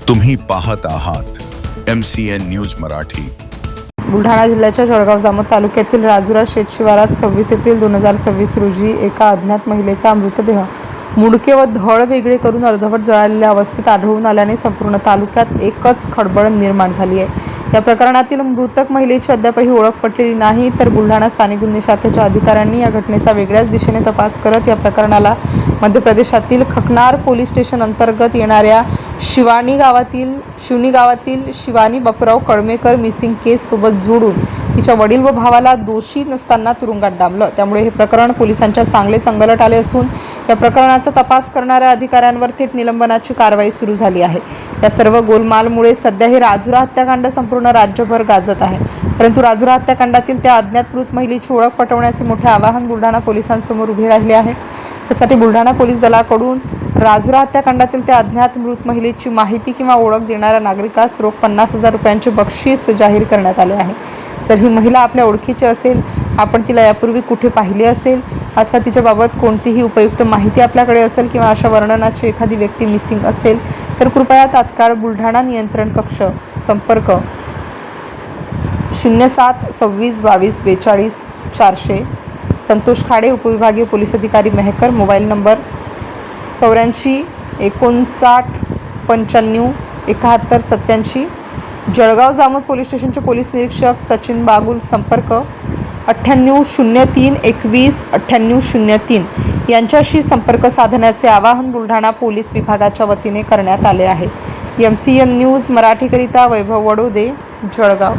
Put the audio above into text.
तुम्ही पाहत आहात MCN न्यूज मराठी। बुलढाणा जिल्ह्याच्या जळगाव जामोद तालुक्यातील राजुरा शेतशिवारात 26 एप्रिल 2026 रोजी एका अज्ञात महिलेचा मृतदेह मुंडके व धड वेगळे करून अर्धवट जळालेल्या अवस्थेत आढळून आल्याने संपूर्ण तालुक्यात एकच खळबळ निर्माण झाली आहे। या प्रकरणातील मृतक महिलेची अद्यापही ओळख पटलेली नाही, तर बुलढाणा स्थानिक गुन्हे शाखेच्या अधिकाऱ्यांनी या घटनेचा वेगळ्याच दिशेने तपास करत या प्रकरणाला मध्य प्रदेशातील खकनार पोलीस स्टेशन अंतर्गत येणाऱ्या शिवनी गावातील शिवानी बापूराव कळमेकर मिसिंग केस सोबत जोडून तिच्या वडील व भावाला दोषी नसताना तुरुंगात डांबलं। त्यामुळे हे प्रकरण पोलिसांच्या चांगले संगलट आले असून या प्रकरणाचा तपास करणाऱ्या अधिकाऱ्यांवर थेट निलंबनाची कारवाई सुरू झाली आहे। या सर्व गोलमालमुळे सध्या हे राजुरा हत्याकांड संपूर्ण राज्यभर गाजत आहे, परंतु राजुरा हत्याकांडातील त्या अज्ञात मृत महिलेची ओळख पटवण्याचे मोठे आवाहन बुलढाणा पोलिसांसमोर उभे राहिले आहे। त्यासाठी बुलढाणा पोलीस दलाकडून राजुरा हत्याकांडातील त्या अज्ञात मृत महिलेची माहिती किंवा ओळख देणाऱ्या नागरिकास रोख 50,000 रुपयांचे बक्षीस जाहीर करण्यात आले आहे। तर ही महिला आपल्या ओळखीची असेल, आपण तिला यापूर्वी कुठे पाहिले असेल अथवा तिच्याबाबत कोणतीही उपयुक्त माहिती आपल्याकडे असेल किंवा अशा वर्णनाची एखादी व्यक्ती मिसिंग असेल, तर कृपया तात्काळ बुलढाणा नियंत्रण कक्ष संपर्क 07 26 22 42 400 संतोष खाडे, उपविभागीय पोलीस अधिकारी Mehkar, mobile number 84 59 95 71 87, Jalgaon Jamod police स्टेशनचे पोलीस निरीक्षक सचिन बागुल, संपर्क 9803 21 9803 यांच्याशी संपर्क साधण्याचे आवाहन बुलढाणा पोलीस विभागाच्या वतीने करण्यात आले आहे। MCN न्यूज मराठीकरिता वैभव वडोदे, जळगाव।